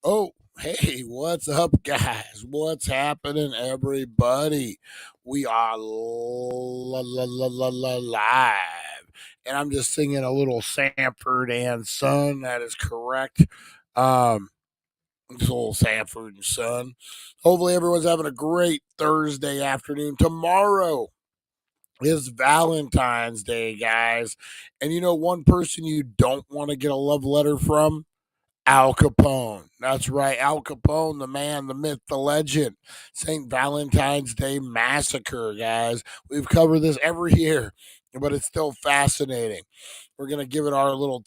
Oh, hey, what's up, guys? What's happening, everybody? We are live. And I'm just singing a little Sanford and Son. That is correct. It's a little Sanford and Son. Hopefully, everyone's having a great Thursday afternoon. Tomorrow is Valentine's Day, guys. And you know, one person you don't want to get a love letter from? Al Capone. That's right. Al Capone, the man, the myth, the legend. St. Valentine's Day Massacre, guys. We've covered this every year, but it's still fascinating. We're going to give it our little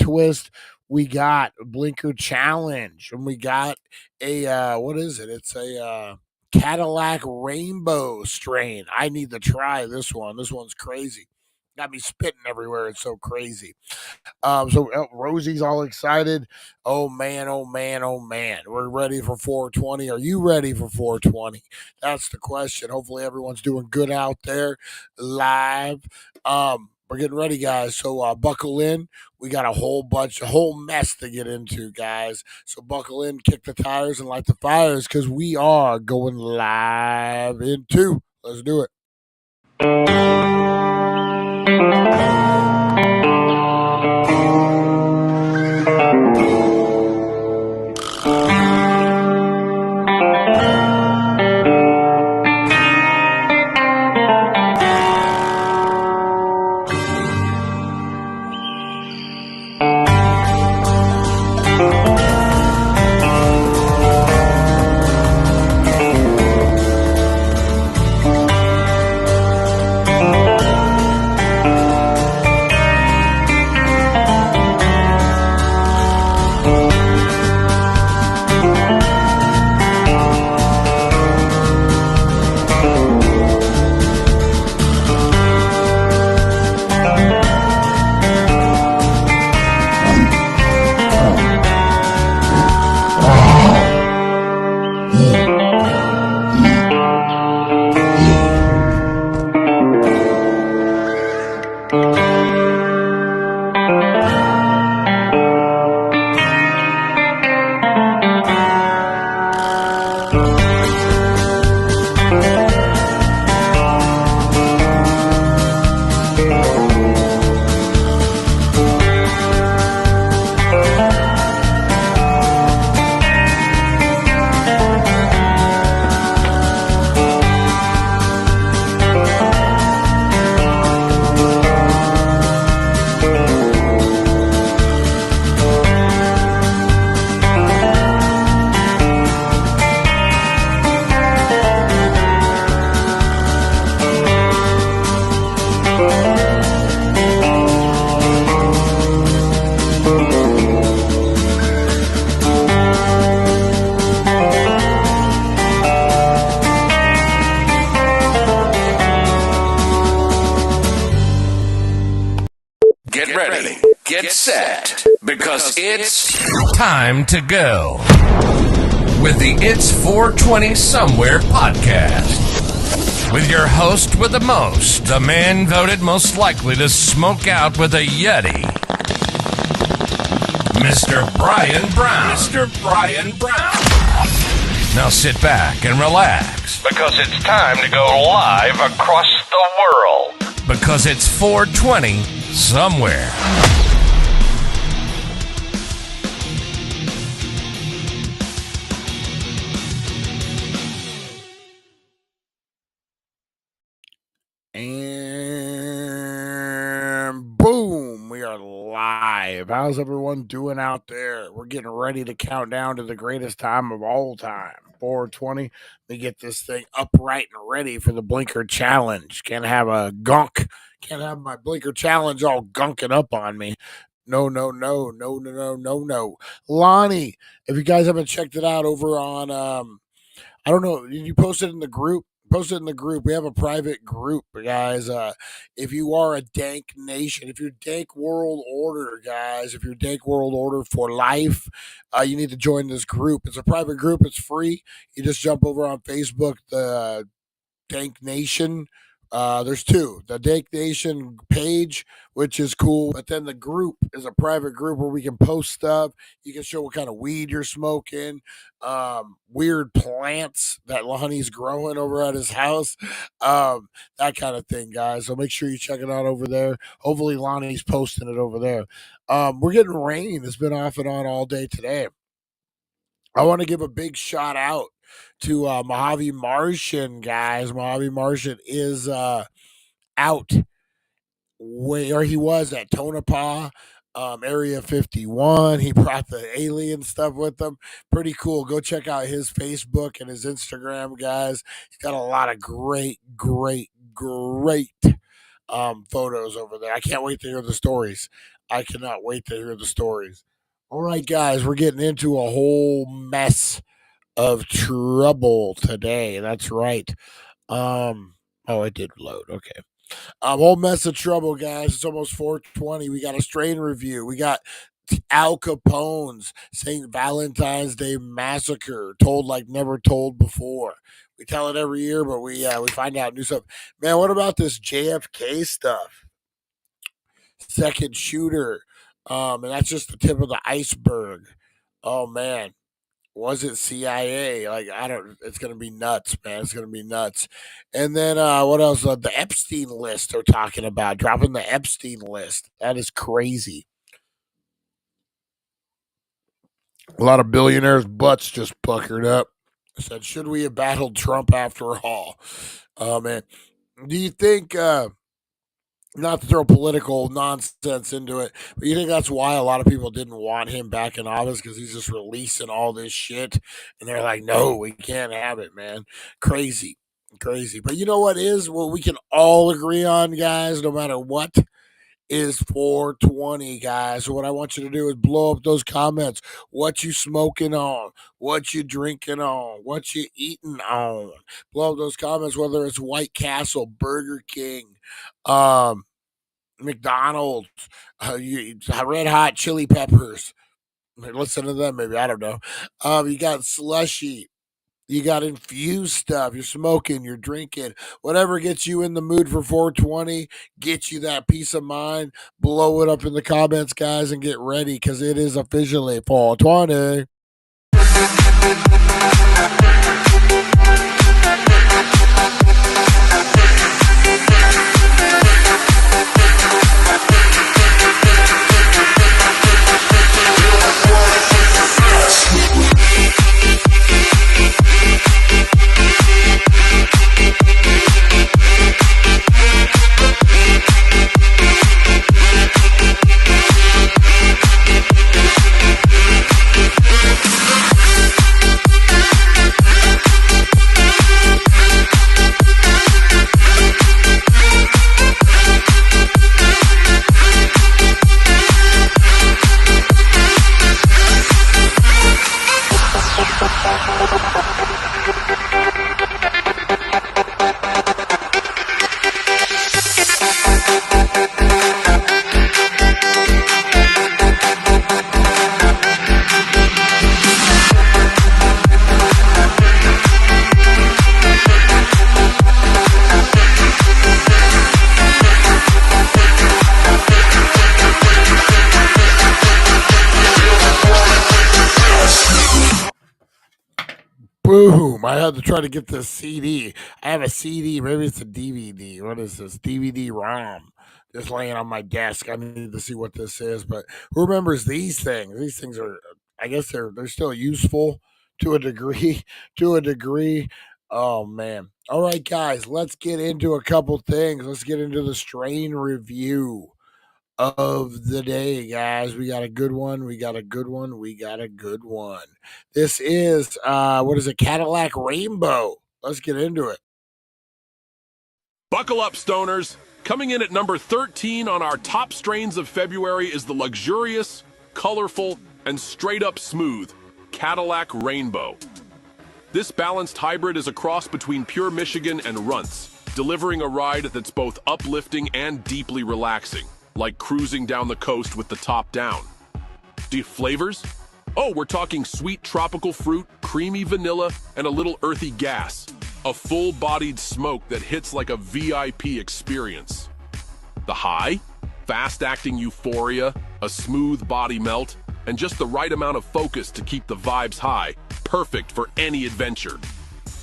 twist. We got a Blinker Challenge, and we got a, what is it? It's a Cadillac Rainbow strain. I need to try this one. This one's crazy. Got me spitting everywhere. It's so crazy. Rosie's all excited. Oh man, oh man, oh man. We're ready for 420. Are you ready for 420? That's the question. Hopefully everyone's doing good out there live. We're getting ready, guys. So buckle in. We got a whole mess to get into, guys. So buckle in, kick the tires, and light the fires, because we are going live in 2. Let's do it. Get ready, get set, because it's time to go with the It's 420 Somewhere podcast. With your host with the most, the man voted most likely to smoke out with a Yeti, Mr. Brian Brown. Mr. Brian Brown. Now sit back and relax, because it's time to go live across the world. Because it's 420 Somewhere. And boom, we are live. How's everyone doing out there? We're getting ready to count down to the greatest time of all time, 420. We get this thing upright and ready for the Blinker Challenge. Can't have my Blinker Challenge all gunking up on me. No. Lonnie, if you guys haven't checked it out over on, I don't know, you posted in the group. Post it in the group. We have a private group, guys. If you are a Dank Nation, if you're Dank World Order, guys, if you're Dank World Order for life, you need to join this group. It's a private group. It's free. You just jump over on Facebook, the Dank Nation There's two: the Dake Nation page, which is cool, but then the group is a private group where we can post stuff. You can show what kind of weed you're smoking, weird plants that Lonnie's growing over at his house, that kind of thing, guys. So make sure you check it out over there. Hopefully, Lonnie's posting it over there. We're getting rain. It's been off and on all day today. I want to give a big shout out to Mojave Martian, guys. Mojave Martian is out where he was at Tonopah, Area 51. He brought the alien stuff with him. Pretty cool. Go check out his Facebook and his Instagram, guys. He's got a lot of great photos over there. I can't wait to hear the stories. I cannot wait to hear the stories. All right, guys, we're getting into a whole mess of trouble today. That's right. Oh, it did load. Okay. Whole mess of trouble, guys. It's almost 420. We got a strain review. We got Al Capone's St. Valentine's Day Massacre, told like never told before. We tell it every year, but we find out new stuff. Man, what about this JFK stuff? Second shooter. And that's just the tip of the iceberg. Oh man. Was it CIA? Like I don't. It's gonna be nuts, man. It's gonna be nuts. And then what else? The Epstein list they're talking about dropping the Epstein list. That is crazy. A lot of billionaires' butts just puckered up. I said, should we have battled Trump after all? Oh man, do you think? Not to throw political nonsense into it, but you think that's why a lot of people didn't want him back in office because he's just releasing all this shit, and they're like, "No, we can't have it, man." Crazy. But you know what is what we can all agree on, guys, no matter what, is 420, guys. So what I want you to do is blow up those comments. What you smoking on? What you drinking on? What you eating on? Blow up those comments, whether it's White Castle, Burger King, McDonald's, Red Hot Chili Peppers. Listen to them, maybe. I don't know. You got slushy. You got infused stuff. You're smoking. You're drinking. Whatever gets you in the mood for 420, gets you that peace of mind. Blow it up in the comments, guys, and get ready because it is officially 420. Boom. I had to try to get this CD. I have a CD. Maybe it's a DVD. What is this? DVD ROM. Just laying on my desk. I need to see what this is. But who remembers these things? These things are, I guess they're still useful to a degree. To a degree. Oh, man. All right, guys. Let's get into a couple things. Let's get into the strain review of the day, guys. We got a good one. This is what is it? Cadillac Rainbow. Let's get into it. Buckle up, stoners. Coming in at number 13 on our top strains of February is the luxurious, colorful, and straight up smooth Cadillac Rainbow. This balanced hybrid is a cross between pure Michigan and Runts, delivering a ride that's both uplifting and deeply relaxing, like cruising down the coast with the top down. Deep flavors? Oh, we're talking sweet tropical fruit, creamy vanilla, and a little earthy gas. A full-bodied smoke that hits like a VIP experience. The high? Fast-acting euphoria, a smooth body melt, and just the right amount of focus to keep the vibes high, perfect for any adventure.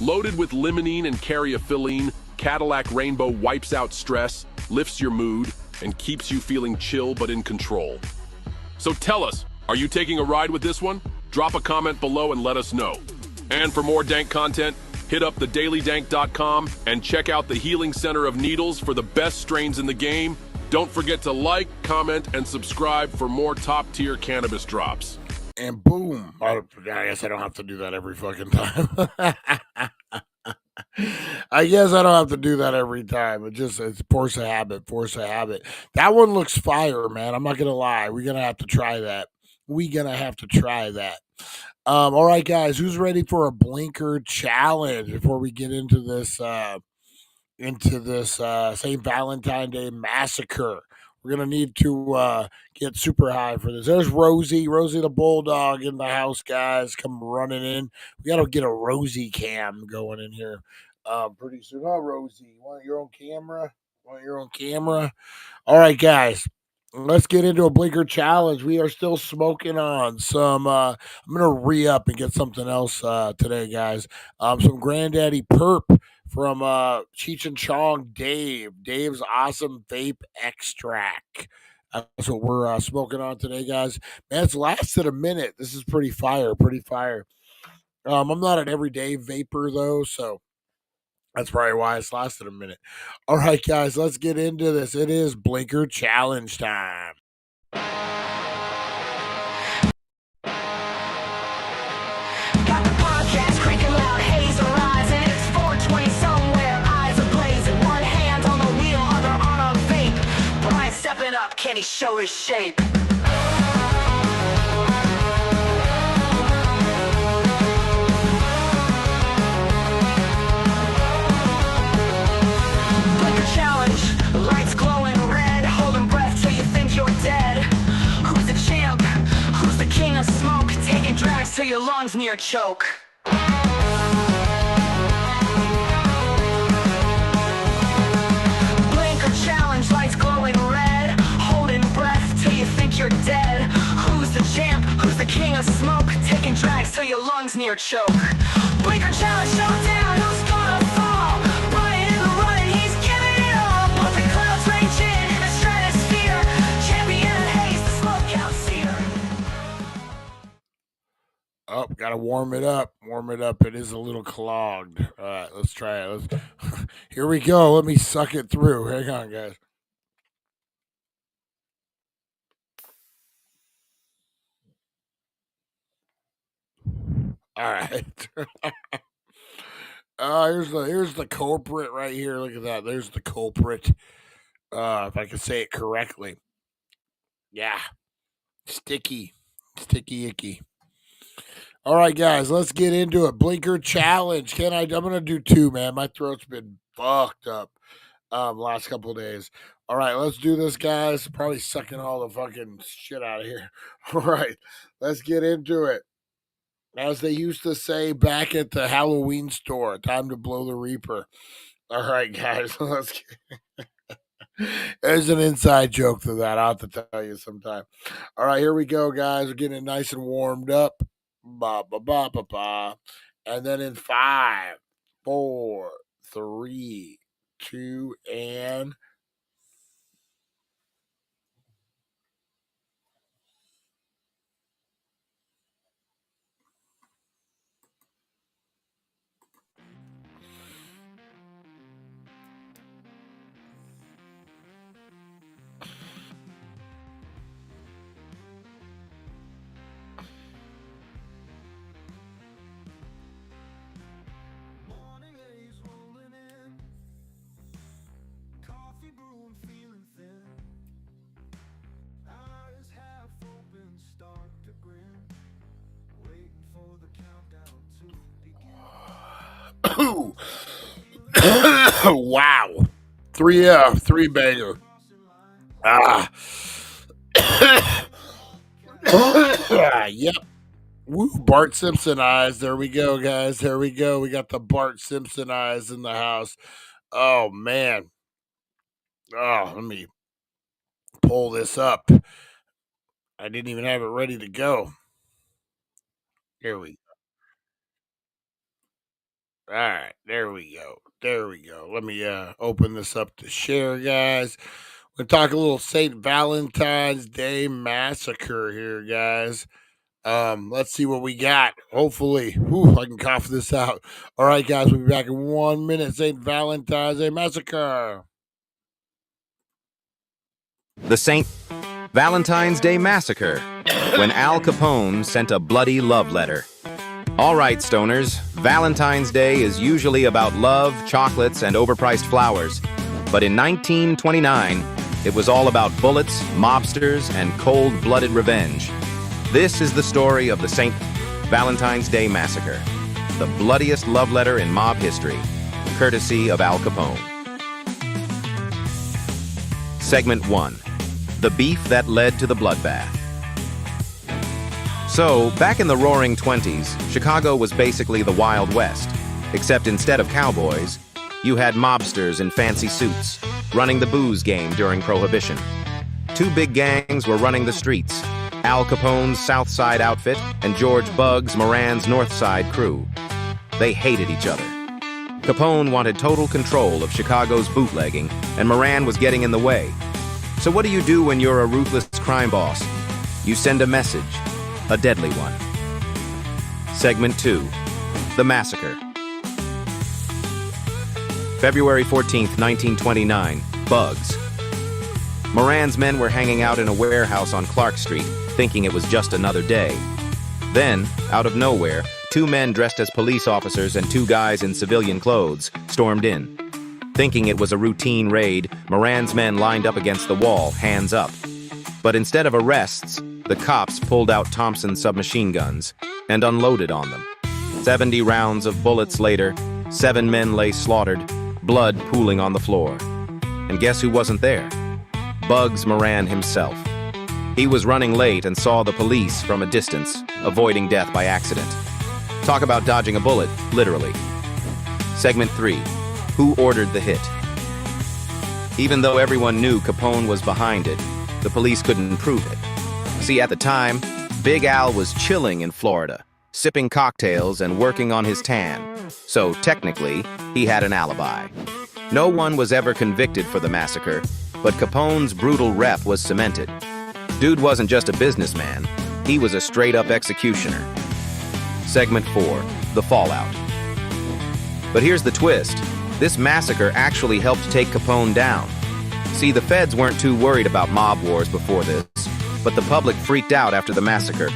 Loaded with limonene and caryophyllene, Cadillac Rainbow wipes out stress, lifts your mood, and keeps you feeling chill but in control. So tell us, are you taking a ride with this one? Drop a comment below and let us know. And for more dank content, hit up thedailydank.com and check out the Healing Center of Needles for the best strains in the game. Don't forget to like, comment, and subscribe for more top-tier cannabis drops. And boom. I guess I don't have to do that every fucking time. I guess I don't have to do that every time. It's force a habit. That one looks fire, man. I'm not gonna lie. We're gonna have to try that. All right, guys, who's ready for a blinker challenge before we get into this St. Valentine Day massacre? We're gonna need to get super high for this. There's Rosie the bulldog in the house, guys. Come running in. We gotta get a Rosie cam going in here pretty soon. Oh, Rosie, you want your own camera? All right, guys. Let's get into a blinker challenge. We are still smoking on some. I'm gonna re-up and get something else today, guys. Some Granddaddy Perp from Cheech and Chong Dave's awesome vape extract. That's what we're smoking on today, guys. Man, it's lasted a minute. This is pretty fire. I'm not an everyday vapor though, so that's probably why it's lasted a minute. All right, guys, let's get into this. It is blinker challenge time. Got the podcast cranking loud, haze arising. It's 420 somewhere, eyes are blazing. One hand on the wheel, other on a vape. Brian stepping up, can he show his shape? Blinker challenge, lights glowing red, holding breath till you think you're dead. Who's the champ? Who's the king of smoke? Taking drags till your lungs near choke. Blinker challenge, lights glowing red, holding breath till you think you're dead. Who's the champ? Who's the king of smoke? Taking drags till your lungs near choke. Blinker challenge showdown, who's gonna fall? Brian in the running, he's giving it all. Puffing clouds raging in the stratosphere. Champion and haze, the smoke out seer. Oh, gotta warm it up. It is a little clogged. All right, let's try it. Here we go. Let me suck it through. Hang on, guys. All right. Here's the culprit right here. Look at that. There's the culprit. If I can say it correctly. Yeah. Sticky icky. All right, guys, let's get into it. Blinker challenge. I'm gonna do two, man. My throat's been fucked up last couple of days. All right, let's do this, guys. Probably sucking all the fucking shit out of here. All right, let's get into it. As they used to say back at the Halloween store, time to blow the Reaper. All right, guys, let's get. There's an inside joke to that. I'll have to tell you sometime. All right, here we go, guys. We're getting it nice and warmed up. Ba ba ba ba ba. And then in 5, 4, 3, 2, and wow, three banger. Ah, yep. Woo, Bart Simpson eyes. There we go, guys. There we go. We got the Bart Simpson eyes in the house. Oh, man. Oh, let me pull this up. I didn't even have it ready to go. Here we All right, there we go. There we go. Let me open this up to share, guys. We're talk a little St. Valentine's Day massacre here, guys. Let's see what we got. Hopefully, I can cough this out. All right, guys, we'll be back in 1 minute. St. Valentine's Day massacre. The St. Valentine's Day Massacre, when Al Capone sent a bloody love letter. All right, stoners, Valentine's Day is usually about love, chocolates, and overpriced flowers. But in 1929, it was all about bullets, mobsters, and cold-blooded revenge. This is the story of the St. Valentine's Day Massacre, the bloodiest love letter in mob history, courtesy of Al Capone. Segment 1. The beef that led to the bloodbath. So, back in the roaring 20s, Chicago was basically the Wild West, except instead of cowboys, you had mobsters in fancy suits, running the booze game during Prohibition. Two big gangs were running the streets, Al Capone's South Side outfit and George Bugs Moran's North Side crew. They hated each other. Capone wanted total control of Chicago's bootlegging, and Moran was getting in the way. So what do you do when you're a ruthless crime boss? You send a message, a deadly one. Segment 2. The Massacre. February 14th, 1929. Bugs. Moran's men were hanging out in a warehouse on Clark Street, thinking it was just another day. Then, out of nowhere, two men dressed as police officers and two guys in civilian clothes stormed in. Thinking it was a routine raid, Moran's men lined up against the wall, hands up. But instead of arrests, the cops pulled out Thompson submachine guns and unloaded on them. 70 rounds of bullets later, 7 men lay slaughtered, blood pooling on the floor. And guess who wasn't there? Bugs Moran himself. He was running late and saw the police from a distance, avoiding death by accident. Talk about dodging a bullet, literally. Segment 3. Who ordered the hit? Even though everyone knew Capone was behind it, the police couldn't prove it. See, at the time, Big Al was chilling in Florida, sipping cocktails and working on his tan. So technically, he had an alibi. No one was ever convicted for the massacre, but Capone's brutal rep was cemented. Dude wasn't just a businessman, he was a straight-up executioner. Segment 4. The Fallout. But here's the twist. This massacre actually helped take Capone down. See, the feds weren't too worried about mob wars before this, but the public freaked out after the massacre.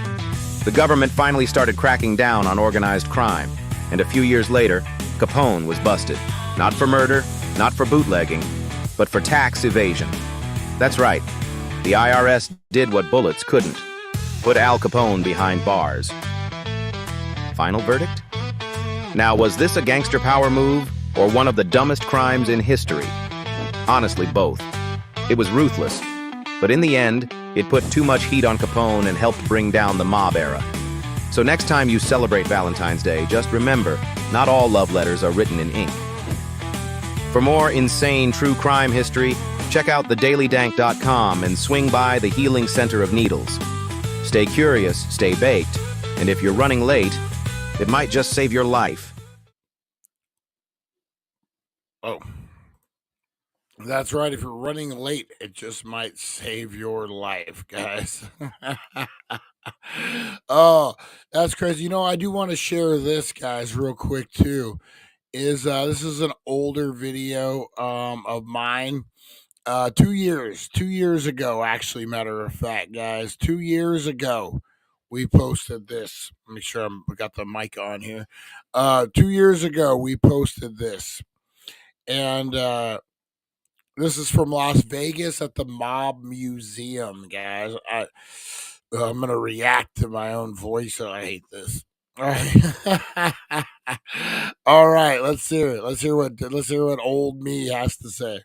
The government finally started cracking down on organized crime, and a few years later, Capone was busted. Not for murder, not for bootlegging, but for tax evasion. That's right, the IRS did what bullets couldn't. Put Al Capone behind bars. Final verdict? Now, was this a gangster power move, or one of the dumbest crimes in history? Honestly, both. It was ruthless, but in the end, it put too much heat on Capone and helped bring down the mob era. So next time you celebrate Valentine's Day, just remember, not all love letters are written in ink. For more insane true crime history, check out thedailydank.com and swing by the Healing Center of Needles. Stay curious, stay baked, and if you're running late, it might just save your life. Oh, that's right. If you're running late, it just might save your life, guys. Oh, that's crazy. I do want to share this, guys, real quick too. This is an older video of mine. 2 years ago, actually, matter of fact, guys, 2 years ago, we posted this. Make sure we got the mic on here. 2 years ago, we posted this, and this is from Las Vegas at the Mob Museum, guys. I'm gonna react to my own voice. I hate this. All right, all right. Let's hear it. Let's hear what old me has to say.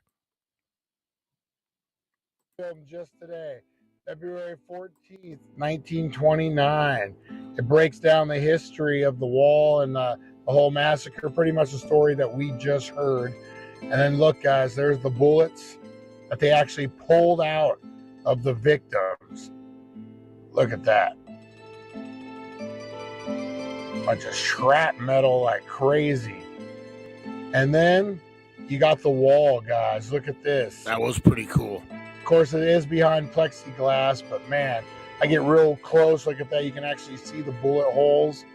Just today, February 14th, 1929. It breaks down the history of the wall and the whole massacre, pretty much the story that we just heard. And then look, guys, there's the bullets that they actually pulled out of the victims. Look at that. Bunch of shrapnel like crazy. And then you got the wall, guys. Look at this. That was pretty cool. Of course, it is behind plexiglass, but man, I get real close. Look at that. You can actually see the bullet holes,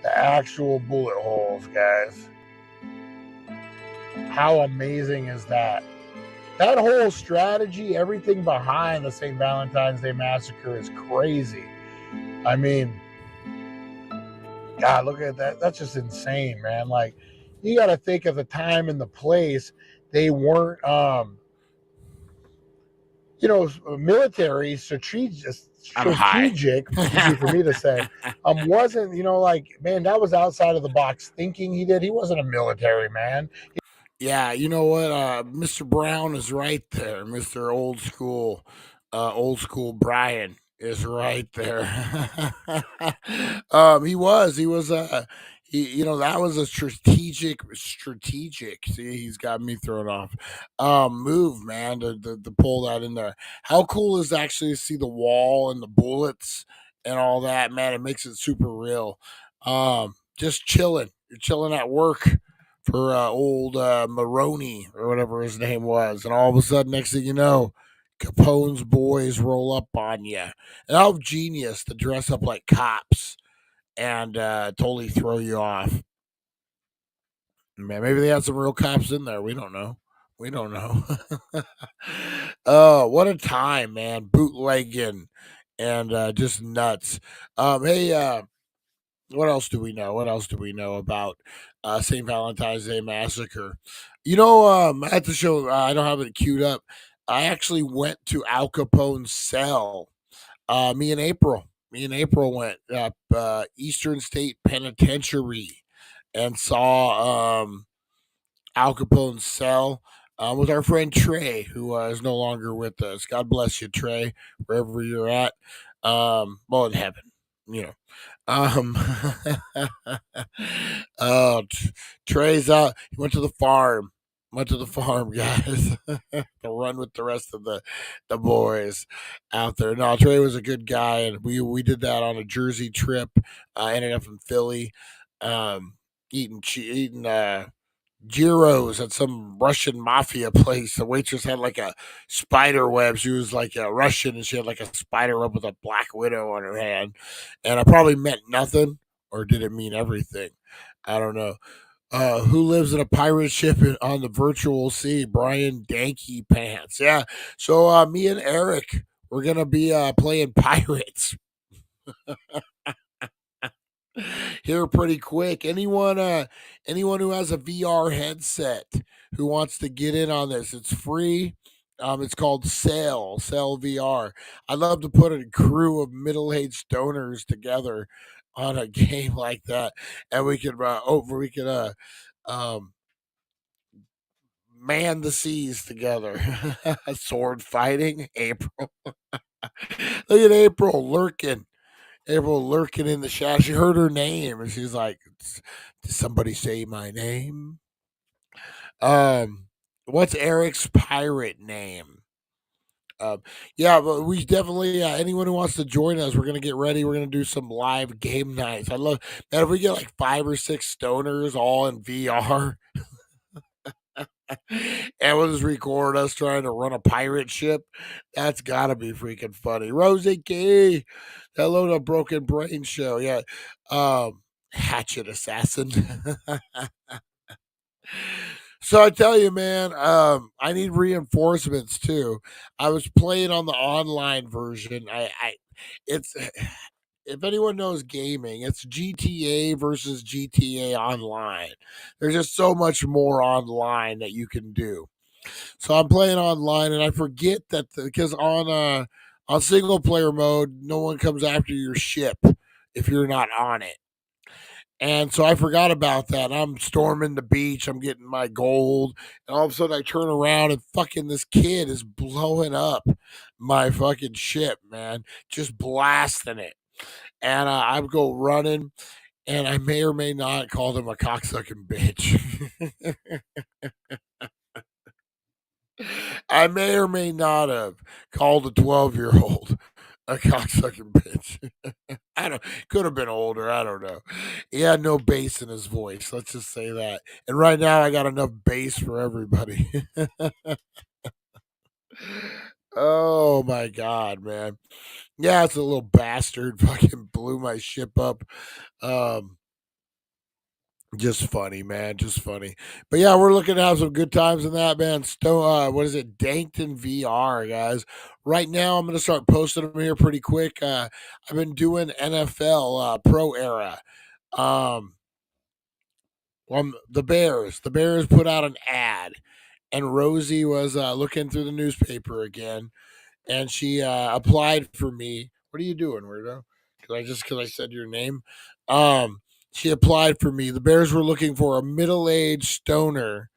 the actual bullet holes, guys. How amazing is that? That whole strategy, everything behind the St. Valentine's Day Massacre is crazy. I mean, God, look at that. That's just insane, man. Like, you got to think of the time and the place. They weren't, military strategic, easy for me to say, wasn't, like, man, that was outside of the box thinking he did. He wasn't a military man. Yeah, you know what? Mr. Brown is right there. Mr. Old School Brian is right there. He was, that was a strategic. See, he's got me thrown off. Move, man, to pull that in there. How cool is actually to see the wall and the bullets and all that, man? It makes it super real. Just chilling. You're chilling at work for old Maroney or whatever his name was, and all of a sudden, next thing you know, Capone's boys roll up on you. And how genius to dress up like cops and totally throw you off. Man, maybe they had some real cops in there. We don't know. Oh, what a time, man! Bootlegging and just nuts. Hey, what else do we know? What else do we know about St. Valentine's Day Massacre? I have to show. I don't have it queued up. I actually went to Al Capone's cell. Me and April went Eastern State Penitentiary and saw Al Capone's cell with our friend Trey, who is no longer with us. God bless you, Trey, wherever you're at. Well, in heaven, you know. Oh, Trey's out. He went to the farm. Guys, to run with the rest of the boys out there. No, Trey was a good guy, and we did that on a Jersey trip. Ended up in Philly, eating gyros at some Russian mafia place. The waitress had like a spider web. She was like a Russian, and she had like a spider web with a black widow on her hand. And I probably meant nothing, or did it mean everything? I don't know. Who lives in a pirate ship on the virtual sea? Brian Danky Pants. Yeah. So me and Eric, we're gonna be playing pirates here pretty quick. Anyone who has a VR headset who wants to get in on this, it's free. It's called Sail VR. I'd love to put a crew of middle-aged stoners together on a game like that, and we could um man the seas together. Sword fighting. April. Look at April lurking. April lurking in the shadow. She heard her name and she's like, "Did somebody say my name?" What's Eric's pirate name? Yeah, but we definitely anyone who wants to join us, we're gonna get ready. We're gonna do some live game nights. I love that if we get like 5 or 6 stoners all in VR. And we'll just record us trying to run a pirate ship. That's gotta be freaking funny. Rosie Key, hello to Broken Brain Show. Yeah, Hatchet Assassin. So I tell you, man, I need reinforcements too. I was playing on the online version. It's if anyone knows gaming, it's GTA versus GTA Online. There's just so much more online that you can do. So I'm playing online, and I forget that because on single player mode, no one comes after your ship if you're not on it. And so I forgot about that. I'm storming the beach. I'm getting my gold. And all of a sudden I turn around and fucking this kid is blowing up my fucking ship, man, just blasting it. And I would go running, and I may or may not call them a cocksucking bitch. I may or may not have called a 12-year-old a cocksucking bitch. I don't could have been older. I don't know. He had no bass in his voice. Let's just say that. And right now I got enough bass for everybody. Oh my god, man. Yeah, it's a little bastard fucking blew my ship up. Um Just funny, man. Just funny. But yeah, we're looking to have some good times in that, man. What is it? Dankton VR, guys. Right now, I'm going to start posting them here pretty quick. I've been doing NFL Pro Era. Um, the Bears. The Bears put out an ad, and Rosie was looking through the newspaper again, and she applied for me. What are you doing, weirdo? Because I said your name. Um, she applied for me. The Bears were looking for a middle-aged stoner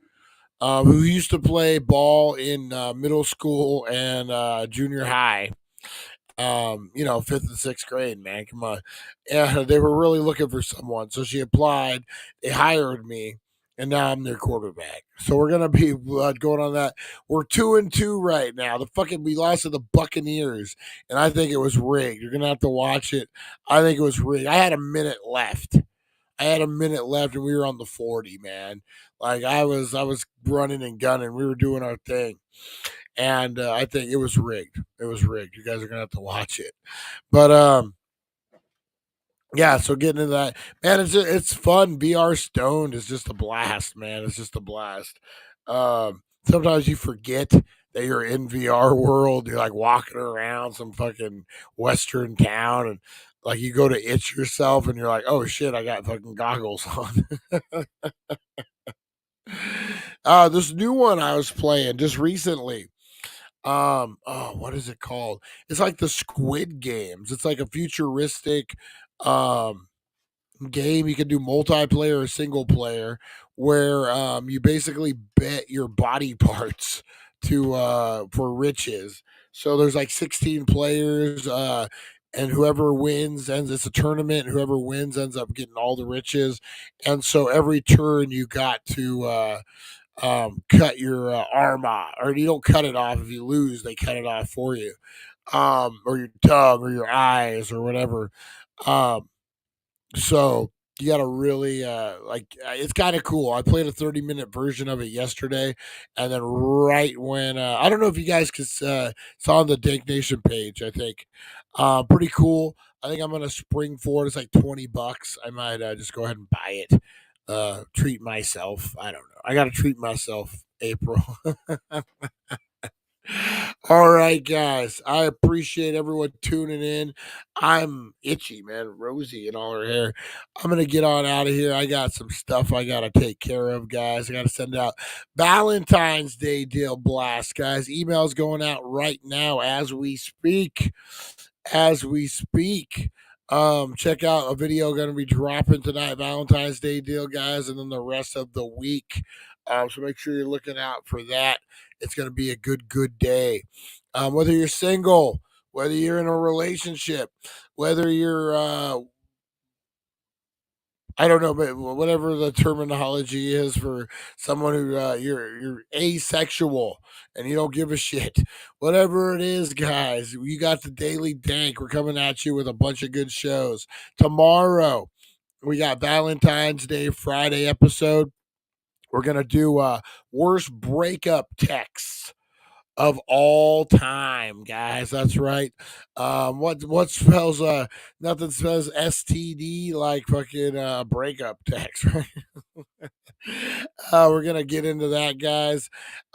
who used to play ball in middle school and junior high. Fifth and sixth grade, man. Come on. Yeah, they were really looking for someone. So she applied. They hired me, and now I'm their quarterback. So we're gonna be going on that. We're 2-2 right now. We lost to the Buccaneers, and I think it was rigged. You're gonna have to watch it. I think it was rigged. I had a minute left. And we were on the 40, man. Like I was running and gunning. We were doing our thing, and I think it was rigged. It was rigged. You guys are gonna have to watch it. But yeah. So getting into that, man, it's fun. VR stoned is just a blast, man. It's just a blast. Sometimes you forget that you're in VR world. You're like walking around some fucking western town, and like you go to itch yourself, and you're like, oh shit, I got fucking goggles on. This new one I was playing just recently. What is it called? It's like the Squid Games. It's like a futuristic um game. You can do multiplayer or single player where you basically bet your body parts to for riches. So there's like 16 players and whoever wins ends it's a tournament, and whoever wins ends up getting all the riches. And so every turn you got to cut your arm off, or you don't cut it off. If you lose, they cut it off for you, or your tongue, or your eyes, or whatever. Um, so you got to really it's kind of cool. I played a 30-minute version of it yesterday, and then right when I don't know if you guys saw on the Dank Nation page, I think pretty cool. I think I'm gonna spring for it. It's like $20. I might just go ahead and buy it. Treat myself. I don't know. I got to treat myself, April. All right, guys. I appreciate everyone tuning in. I'm itchy, man. Rosie and all her hair. I'm going to get on out of here. I got some stuff I got to take care of, guys. I got to send out Valentine's Day deal blast, guys. Emails going out right now as we speak. Check out a video going to be dropping tonight, Valentine's Day deal, guys, and then the rest of the week. So make sure you're looking out for that. It's going to be a good day. Whether you're single, whether you're in a relationship, whether you're I don't know, but whatever the terminology is for someone who you're asexual and you don't give a shit. Whatever it is, guys, you got the Daily Dank. We're coming at you with a bunch of good shows. Tomorrow, we got Valentine's Day Friday episode. We're gonna do worst breakup texts of all time, guys. That's right. What spells nothing spells STD like fucking breakup text, right? We're gonna get into that, guys.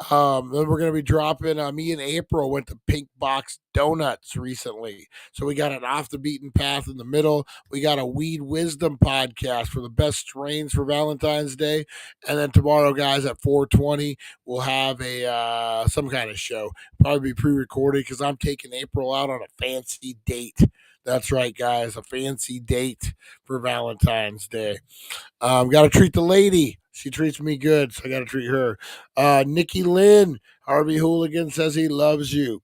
Then we're gonna be dropping. Me and April went to Pink Box Donuts recently, so we got an off the beaten path in the middle. We got a weed wisdom podcast for the best strains for Valentine's Day, and then tomorrow, guys, at 4:20, we'll have a some kind of show. Probably be pre-recorded because I'm taking April out on a fancy date. That's right, guys, a fancy date for Valentine's Day. Got to treat the lady. She treats me good, so I got to treat her. Nikki Lynn, Harvey Hooligan says he loves you.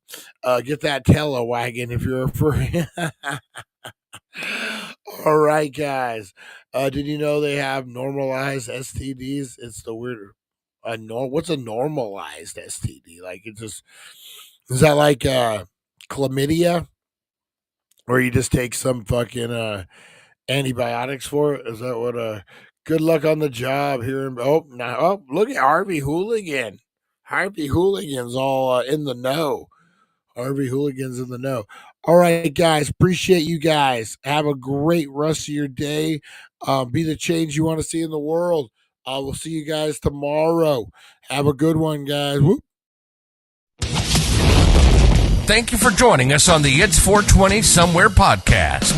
Get that telewagon if you're a friend. All right, guys. Did you know they have normalized STDs? It's the weird. What's a normalized STD? Like it just is that like chlamydia, or you just take some fucking antibiotics for it? Is that what? Good luck on the job here. Look at Harvey Hooligan. Harvey Hooligan's all in the know. Harvey Hooligan's in the know. All right, guys. Appreciate you guys. Have a great rest of your day. Be the change you want to see in the world. We'll see you guys tomorrow. Have a good one, guys. Whoop. Thank you for joining us on the It's 420 Somewhere podcast.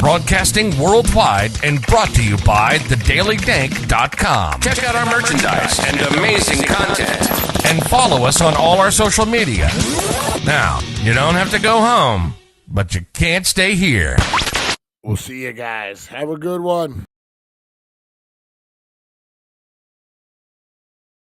Broadcasting worldwide and brought to you by thedailydank.com. Check out our merchandise and amazing content. And follow us on all our social media. Now, you don't have to go home, but you can't stay here. We'll see you guys. Have a good one.